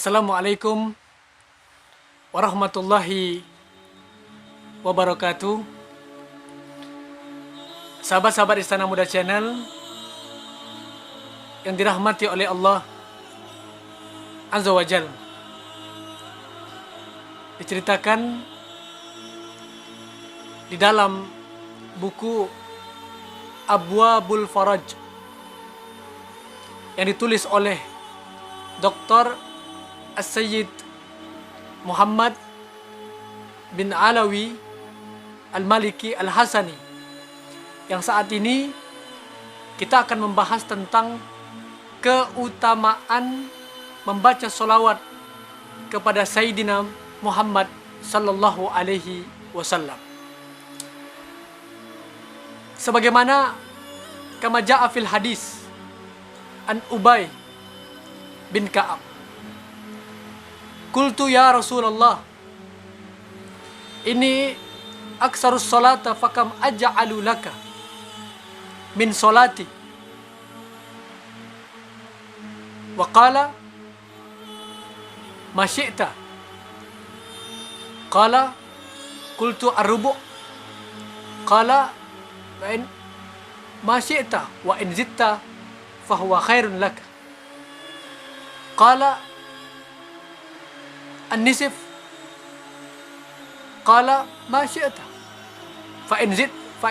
Assalamualaikum warahmatullahi wabarakatuh. Sahabat-sahabat Istana Muda Channel yang dirahmati oleh Allah Azza wa Jalla. Diceritakan di dalam buku Abwabul Faraj yang ditulis oleh Dr. As-Sayyid Muhammad bin Alawi Al-Maliki Al-Hasani, yang saat ini kita akan membahas tentang keutamaan membaca sholawat kepada Sayyidina Muhammad sallallahu alaihi wasallam. Sebagaimana kama ja'a fil hadis an Ubay bin Ka'ab, qultu ya Rasulullah, ini aksarus salata fakam aja'alu laka min salati. Wa qala ma syi'ta. Qala qultu ar-rubu'. Qala wa in ma syi'ta wa in zitta fahuwa khairun laka. Qala an-nisf. Qala ma syi'ta fa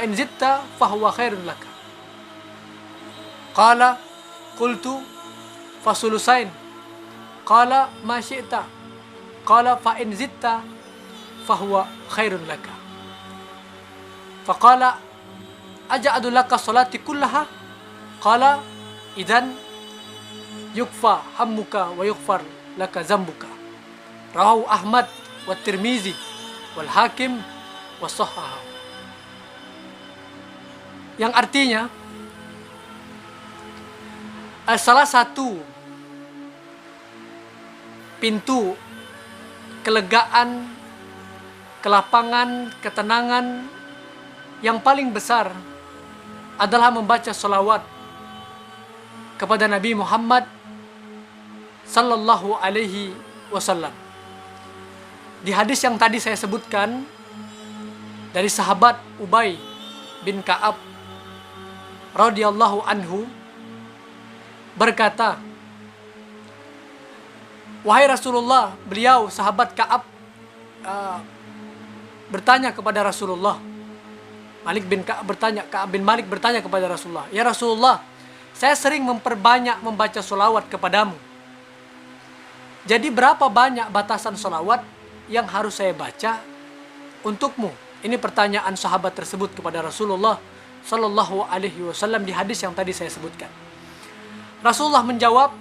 in zitta fahuwa khairun laka. Qala qultu fasulusain. Qala ma syi'ta. Qala fa in zitta fahuwa khairun laka. Faqala aja'adu laka salati kullaha. Qala idan yukfa hammuka wa yukfar laka zambuka. Rawahu Ahmad wa Tirmizi wal Hakim wa Sahhahu. Yang artinya, salah satu pintu kelegaan, kelapangan, ketenangan yang paling besar adalah membaca sholawat kepada Nabi Muhammad sallallahu alaihi wasallam. Di hadis yang tadi saya sebutkan dari sahabat Ubay bin Ka'ab radhiyallahu anhu berkata, wahai Rasulullah, beliau sahabat Ka'ab bertanya kepada Rasulullah. Ka'ab bin Malik bertanya kepada Rasulullah, ya Rasulullah, saya sering memperbanyak membaca sholawat kepadamu. Jadi berapa banyak batasan sholawat yang harus saya baca untukmu? Ini pertanyaan sahabat tersebut kepada Rasulullah sallallahu alaihi wasallam di hadis yang tadi saya sebutkan. Rasulullah menjawab,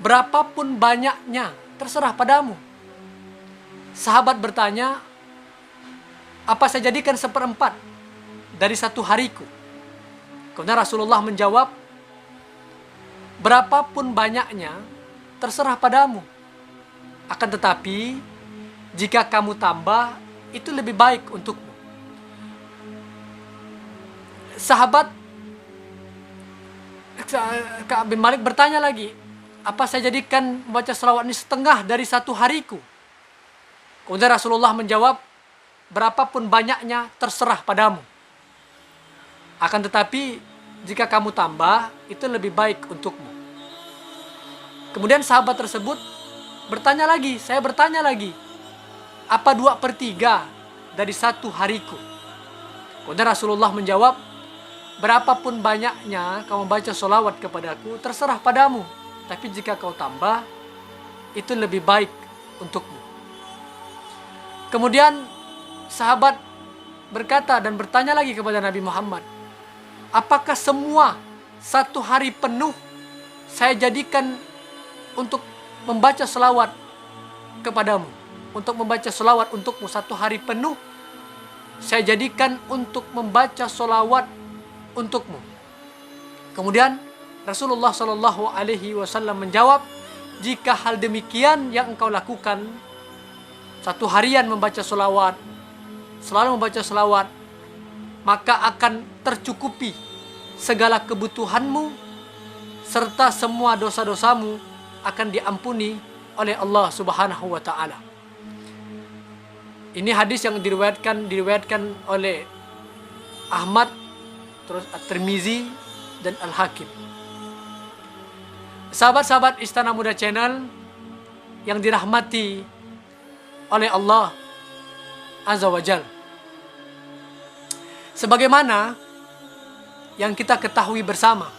berapapun banyaknya terserah padamu. Sahabat bertanya, apa saya jadikan seperempat dari satu hariku? Kemudian Rasulullah menjawab, berapapun banyaknya terserah padamu. Akan tetapi jika kamu tambah, itu lebih baik untukmu. Sahabat Ka'ab bin Malik bertanya lagi, apa saya jadikan membaca selawat ini setengah dari satu hariku? Kemudian Rasulullah menjawab, berapapun banyaknya terserah padamu. Akan tetapi jika kamu tambah, itu lebih baik untukmu. Kemudian sahabat tersebut bertanya lagi, saya bertanya lagi, apa 2/3 dari satu hariku? Kemudian Rasulullah menjawab, berapapun banyaknya kamu baca sholawat kepadaku, terserah padamu. Tapi jika kau tambah, itu lebih baik untukmu. Kemudian sahabat berkata dan bertanya lagi kepada Nabi Muhammad, apakah semua satu hari penuh saya jadikan untuk membaca sholawat kepadamu? Untuk membaca sholawat untukmu satu hari penuh saya jadikan untuk membaca sholawat untukmu. Kemudian Rasulullah Shallallahu Alaihi Wasallam menjawab, jika hal demikian yang engkau lakukan, satu harian membaca sholawat, selalu membaca sholawat, maka akan tercukupi segala kebutuhanmu serta semua dosa-dosamu akan diampuni oleh Allah Subhanahu wa taala. Ini hadis yang diriwayatkan oleh Ahmad, terus At-Tirmizi dan Al-Hakim. Sahabat-sahabat Istana Muda Channel yang dirahmati oleh Allah Azza wa Jal. Sebagaimana yang kita ketahui bersama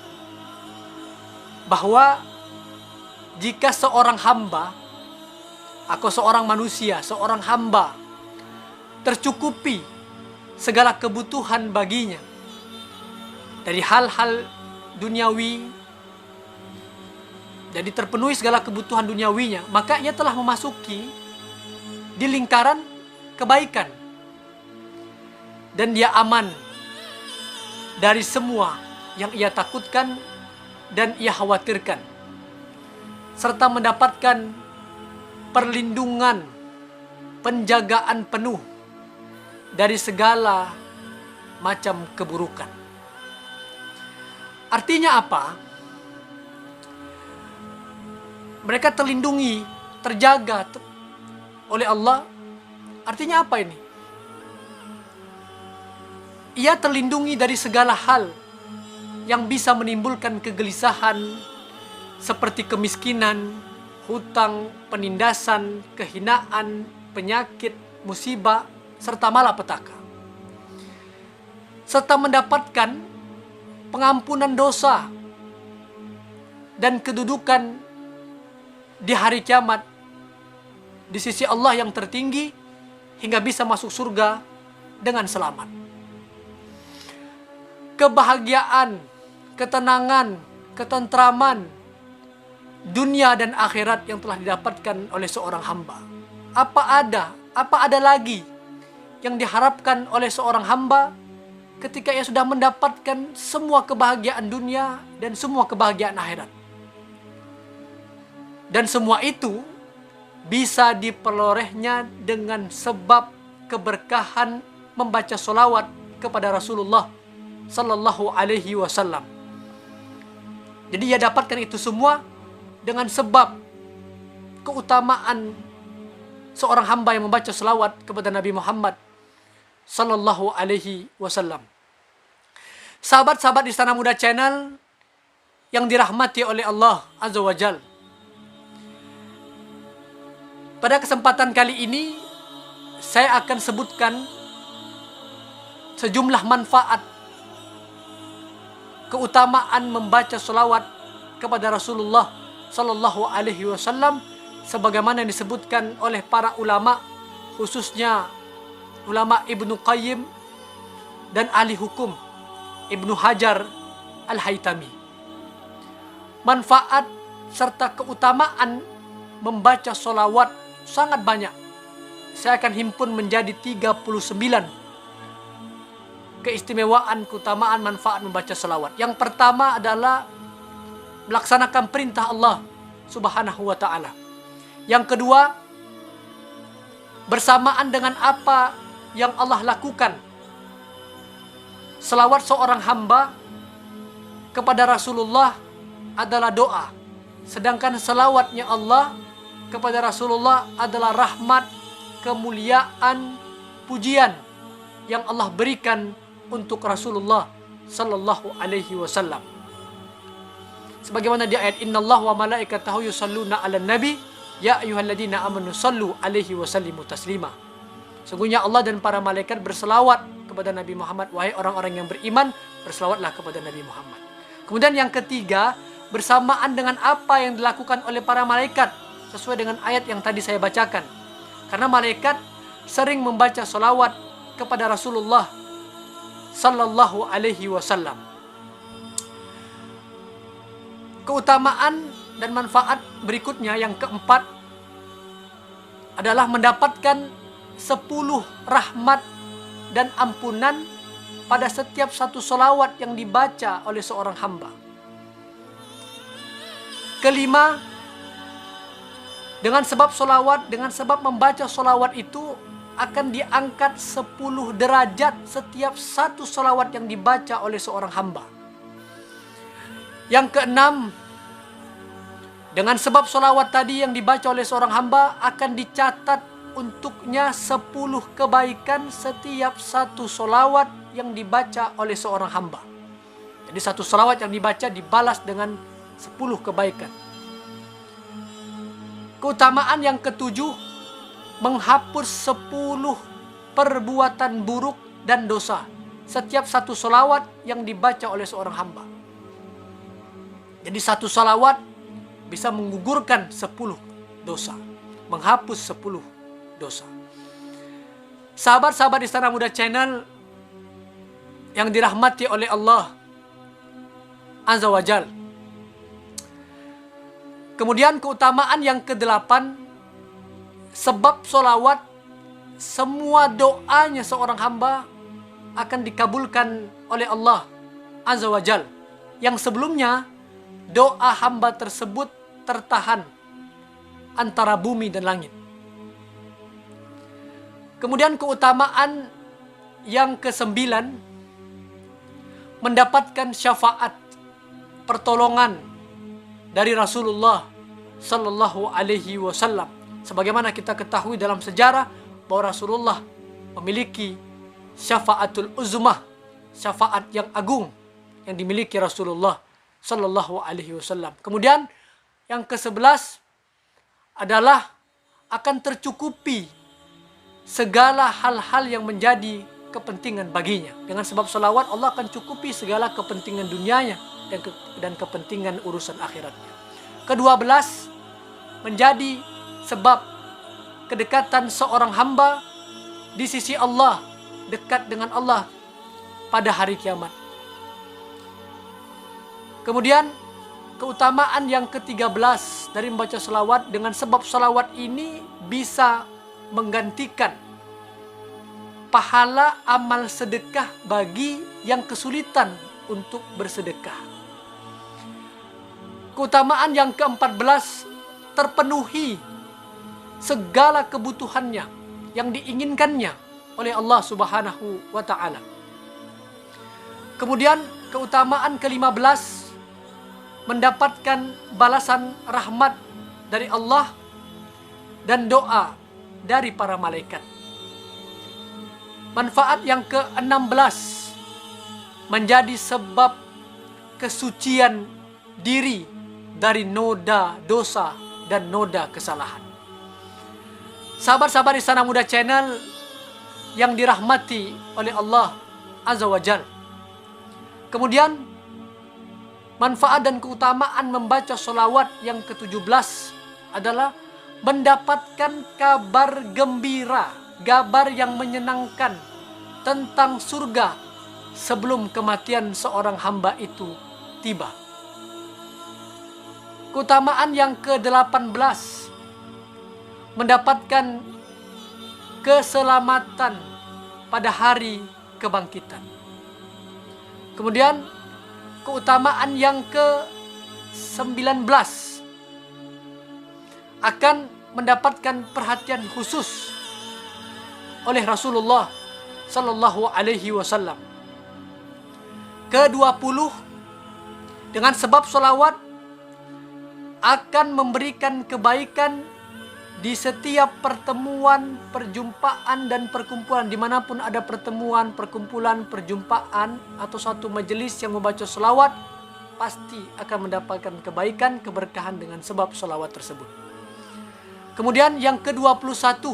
bahwa jika seorang hamba atau seorang manusia, seorang hamba tercukupi segala kebutuhan baginya dari hal-hal duniawi, jadi terpenuhi segala kebutuhan duniawinya, maka ia telah memasuki di lingkaran kebaikan dan dia aman dari semua yang ia takutkan dan ia khawatirkan, serta mendapatkan perlindungan, penjagaan penuh dari segala macam keburukan. Artinya apa? Mereka terlindungi, terjaga oleh Allah. Artinya apa ini? Ia terlindungi dari segala hal yang bisa menimbulkan kegelisahan seperti kemiskinan, hutang, penindasan, kehinaan, penyakit, musibah, serta malapetaka. Serta mendapatkan pengampunan dosa dan kedudukan di hari kiamat di sisi Allah yang tertinggi hingga bisa masuk surga dengan selamat. Kebahagiaan, ketenangan, ketentraman dunia dan akhirat yang telah didapatkan oleh seorang hamba. Apa ada lagi yang diharapkan oleh seorang hamba ketika ia sudah mendapatkan semua kebahagiaan dunia dan semua kebahagiaan akhirat? Dan semua itu bisa diperolehnya dengan sebab keberkahan membaca sholawat kepada Rasulullah Sallallahu Alaihi Wasallam. Jadi ia dapatkan itu semua dengan sebab keutamaan seorang hamba yang membaca sholawat kepada Nabi Muhammad Sallallahu Alaihi Wasallam. Sahabat-sahabat Istana Muda Channel yang dirahmati oleh Allah Azza wa Jal. Pada kesempatan kali ini saya akan sebutkan sejumlah manfaat keutamaan membaca sholawat kepada Rasulullah Sallallahu Alaihi Wasallam sebagaimana yang disebutkan oleh para ulama, khususnya ulama Ibnu Qayyim dan ahli hukum Ibnu Hajar Al-Haytami. Manfaat serta keutamaan membaca sholawat sangat banyak. Saya akan himpun menjadi 39 keistimewaan, keutamaan, manfaat membaca sholawat. Yang pertama adalah melaksanakan perintah Allah Subhanahu wa ta'ala. Yang kedua, bersamaan dengan apa yang Allah lakukan. Selawat seorang hamba kepada Rasulullah adalah doa, sedangkan selawatnya Allah kepada Rasulullah adalah rahmat, kemuliaan, pujian yang Allah berikan untuk Rasulullah Sallallahu Alaihi Wasallam. Sebagaimana di ayat Innallaha wa malaikatahu yusalluna 'alan nabi ya ayyuhalladzina amanu sallu alaihi wa sallimu taslima. Sungguhnya Allah dan para malaikat berselawat kepada Nabi Muhammad. Wahai orang-orang yang beriman, berselawatlah kepada Nabi Muhammad. Kemudian yang ketiga, bersamaan dengan apa yang dilakukan oleh para malaikat sesuai dengan ayat yang tadi saya bacakan. Karena malaikat sering membaca selawat kepada Rasulullah Sallallahu Alaihi Wasallam. Keutamaan dan manfaat berikutnya yang keempat adalah mendapatkan 10 rahmat dan ampunan pada setiap satu selawat yang dibaca oleh seorang hamba. Kelima, dengan sebab selawat, dengan sebab membaca selawat itu akan diangkat 10 derajat setiap satu selawat yang dibaca oleh seorang hamba. Yang keenam, Dengan sebab solawat tadi yang dibaca oleh seorang hamba akan dicatat untuknya 10 kebaikan setiap satu solawat yang dibaca oleh seorang hamba. Jadi satu solawat yang dibaca dibalas dengan 10 kebaikan. Keutamaan yang ketujuh, menghapus 10 perbuatan buruk dan dosa setiap satu solawat yang dibaca oleh seorang hamba. Jadi satu solawat bisa menggugurkan 10 dosa, menghapus 10 dosa. Sahabat-sahabat Istana Muda Channel yang dirahmati oleh Allah Azza wa Jal. Kemudian keutamaan yang ke-8, sebab solawat semua doanya seorang hamba akan dikabulkan oleh Allah Azza wa Jal. Yang sebelumnya doa hamba tersebut tertahan antara bumi dan langit. Kemudian keutamaan yang ke-9, mendapatkan syafaat, pertolongan dari Rasulullah Sallallahu Alaihi Wasallam. Sebagaimana kita ketahui dalam sejarah bahwa Rasulullah memiliki syafaatul uzmah, syafaat yang agung yang dimiliki Rasulullah Sallallahu Alaihi Wasallam. Kemudian yang ke-11 adalah akan tercukupi segala hal-hal yang menjadi kepentingan baginya. Dengan sebab salawat Allah akan cukupi segala kepentingan dunianya dan kepentingan urusan akhiratnya. Ke-12 menjadi sebab kedekatan seorang hamba di sisi Allah, dekat dengan Allah pada hari kiamat. Kemudian keutamaan yang ke-13 dari membaca salawat, dengan sebab salawat ini bisa menggantikan pahala amal sedekah bagi yang kesulitan untuk bersedekah. Keutamaan yang ke-14, terpenuhi segala kebutuhannya yang diinginkannya oleh Allah Subhanahu wa Ta'ala. Kemudian keutamaan ke-15, mendapatkan balasan rahmat dari Allah dan doa dari para malaikat. Manfaat yang ke-16, menjadi sebab kesucian diri dari noda dosa dan noda kesalahan. Sahabat-sahabat Istana Muda Channel yang dirahmati oleh Allah Azza wa Jal. Kemudian manfaat dan keutamaan membaca sholawat yang ke-17 adalah mendapatkan kabar gembira, kabar yang menyenangkan tentang surga sebelum kematian seorang hamba itu tiba. Keutamaan yang ke-18, mendapatkan keselamatan pada hari kebangkitan. Kemudian keutamaan yang ke-19, akan mendapatkan perhatian khusus oleh Rasulullah Sallallahu Alaihi Wasallam. Ke-20, dengan sebab sholawat akan memberikan kebaikan di setiap pertemuan, perjumpaan, dan perkumpulan. Dimanapun ada pertemuan, perkumpulan, perjumpaan, atau satu majelis yang membaca sholawat, pasti akan mendapatkan kebaikan, keberkahan dengan sebab sholawat tersebut. Kemudian yang ke-21,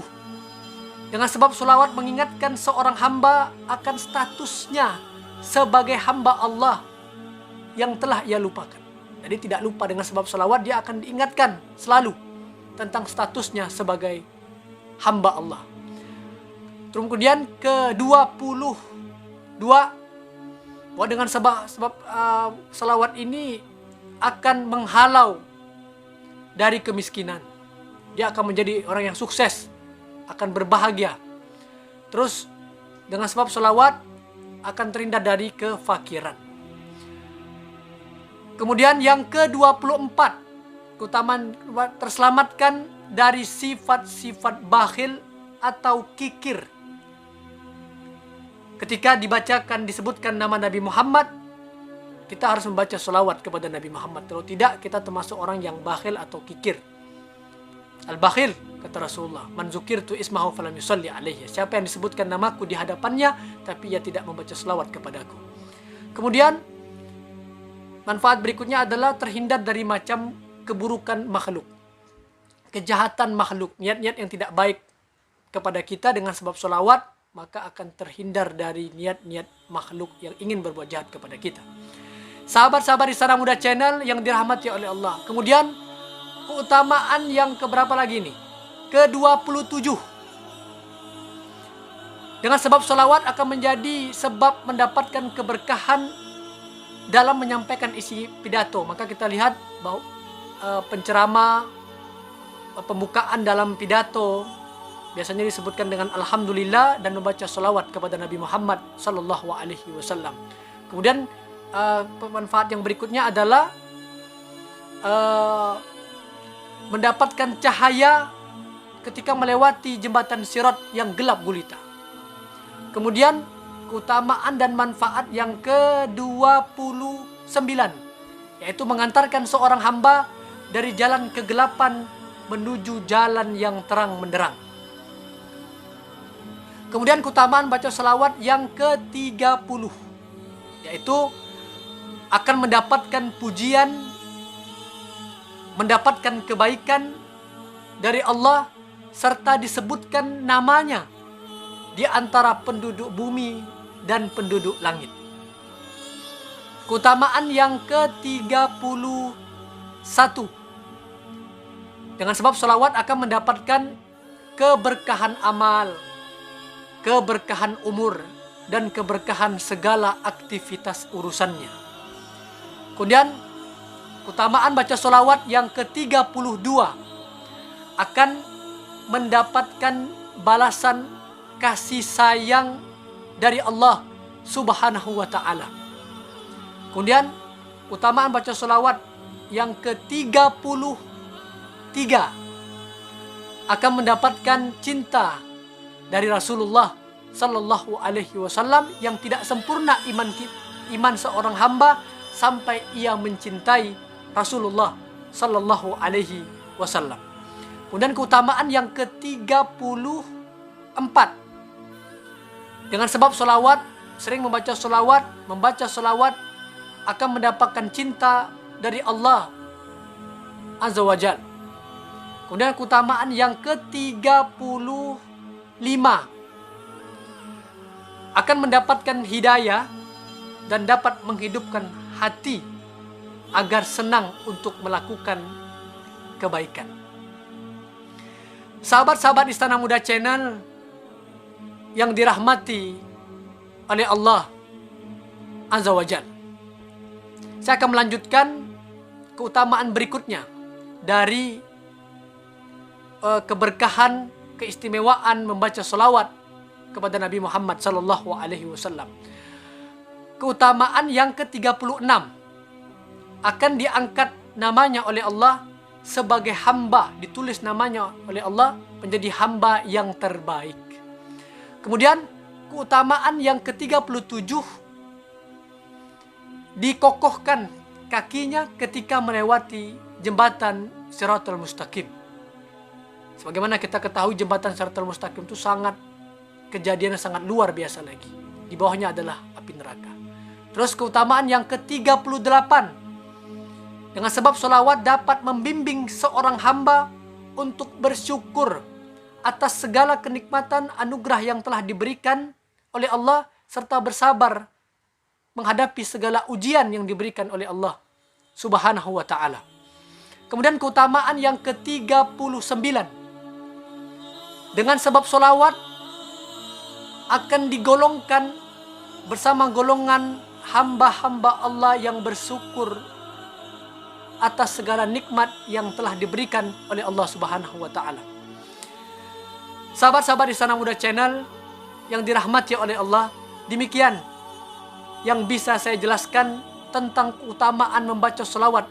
dengan sebab sholawat mengingatkan seorang hamba akan statusnya sebagai hamba Allah yang telah ia lupakan. Jadi tidak lupa, dengan sebab sholawat dia akan diingatkan selalu tentang statusnya sebagai hamba Allah. Kemudian ke-22, bahwa dengan sebab salawat ini akan menghalau dari kemiskinan. Dia akan menjadi orang yang sukses, akan berbahagia. Terus dengan sebab salawat akan terhindar dari kefakiran. Kemudian yang ke-24, keutamaan terselamatkan dari sifat-sifat bakhil atau kikir. Ketika dibacakan, disebutkan nama Nabi Muhammad, kita harus membaca selawat kepada Nabi Muhammad. Kalau tidak, kita termasuk orang yang bakhil atau kikir. Al-bakhil, kata Rasulullah, man zukirtu ismahu falam yusalli alaihi. Siapa yang disebutkan namaku di hadapannya, tapi ia tidak membaca selawat kepadaku. Kemudian, manfaat berikutnya adalah terhindar dari macam keburukan makhluk, kejahatan makhluk, niat-niat yang tidak baik kepada kita. Dengan sebab selawat, maka akan terhindar dari niat-niat makhluk yang ingin berbuat jahat kepada kita. Sahabat-sahabat Istana Muda Channel yang dirahmati oleh Allah. Kemudian, keutamaan yang keberapa lagi nih? Ke-27. Dengan sebab selawat akan menjadi sebab mendapatkan keberkahan dalam menyampaikan isi pidato. Maka kita lihat bahwa penceramah, pembukaan dalam pidato biasanya disebutkan dengan alhamdulillah dan membaca selawat kepada Nabi Muhammad sallallahu alaihi wasallam. Kemudian manfaat yang berikutnya adalah mendapatkan cahaya ketika melewati jembatan Sirat yang gelap gulita. Kemudian keutamaan dan manfaat yang ke-29, yaitu mengantarkan seorang hamba dari jalan kegelapan menuju jalan yang terang benderang. Kemudian keutamaan baca selawat yang ke-30, yaitu akan mendapatkan pujian, mendapatkan kebaikan dari Allah, serta disebutkan namanya di antara penduduk bumi dan penduduk langit. Keutamaan yang ke-31, dengan sebab selawat akan mendapatkan keberkahan amal, keberkahan umur, dan keberkahan segala aktivitas urusannya. Kemudian keutamaan baca selawat yang ke-32 akan mendapatkan balasan kasih sayang dari Allah Subhanahu wa ta'ala. Kemudian keutamaan baca selawat yang ke-33 akan mendapatkan cinta dari Rasulullah sallallahu alaihi wasallam yang tidak sempurna iman seorang hamba sampai ia mencintai Rasulullah sallallahu alaihi wasallam. Kemudian keutamaan yang ke-34, dengan sebab selawat, sering membaca selawat akan mendapatkan cinta dari Allah Azza wa Jalla. Kemudian keutamaan yang ke-35 akan mendapatkan hidayah dan dapat menghidupkan hati agar senang untuk melakukan kebaikan. Sahabat-sahabat Istana Muda Channel yang dirahmati oleh Allah Azza wa Jalla, saya akan melanjutkan keutamaan berikutnya dari keberkahan, keistimewaan membaca selawat kepada Nabi Muhammad sallallahu alaihi wasallam. Keutamaan yang ke-36, akan diangkat namanya oleh Allah sebagai hamba, ditulis namanya oleh Allah menjadi hamba yang terbaik. Kemudian keutamaan yang ke-37, dikokohkan kakinya ketika melewati jembatan Shiratal Mustaqim. Sebagaimana kita ketahui, jembatan Shiratal Mustaqim itu kejadiannya sangat luar biasa lagi. Di bawahnya adalah api neraka. Terus keutamaan yang ke-38, dengan sebab selawat dapat membimbing seorang hamba untuk bersyukur atas segala kenikmatan anugerah yang telah diberikan oleh Allah, serta bersabar menghadapi segala ujian yang diberikan oleh Allah Subhanahu wa ta'ala. Kemudian keutamaan yang ke-39, dengan sebab selawat akan digolongkan bersama golongan hamba-hamba Allah yang bersyukur atas segala nikmat yang telah diberikan oleh Allah Subhanahu wa ta'ala. Sahabat-sahabat Istana Muda Channel yang dirahmati oleh Allah, demikian yang bisa saya jelaskan tentang keutamaan membaca selawat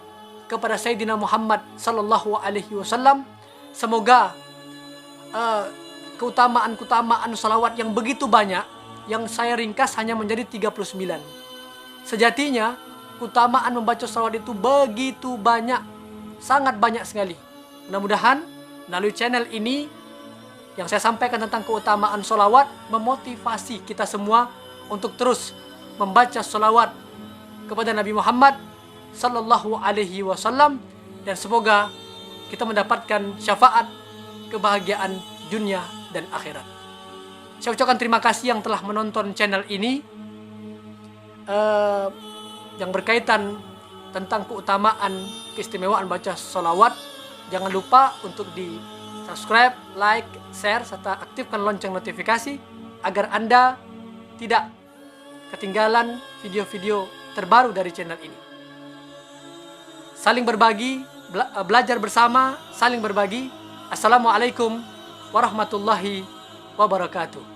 kepada Sayyidina Muhammad sallallahu alaihi wasallam. Semoga keutamaan-keutamaan selawat yang begitu banyak yang saya ringkas hanya menjadi 39. Sejatinya keutamaan membaca salawat itu begitu banyak, sangat banyak sekali. Mudah-mudahan melalui channel ini yang saya sampaikan tentang keutamaan salawat memotivasi kita semua untuk terus membaca salawat kepada Nabi Muhammad Sallallahu Alaihi Wasallam, dan semoga kita mendapatkan syafaat kebahagiaan dunia dan akhirat. Saya ucapkan terima kasih yang telah menonton channel ini yang berkaitan tentang keutamaan keistimewaan baca salawat. Jangan lupa untuk di subscribe, like, share, serta aktifkan lonceng notifikasi agar Anda tidak ketinggalan video-video terbaru dari channel ini. Saling berbagi, belajar bersama, saling berbagi. Assalamualaikum warahmatullahi wabarakatuh.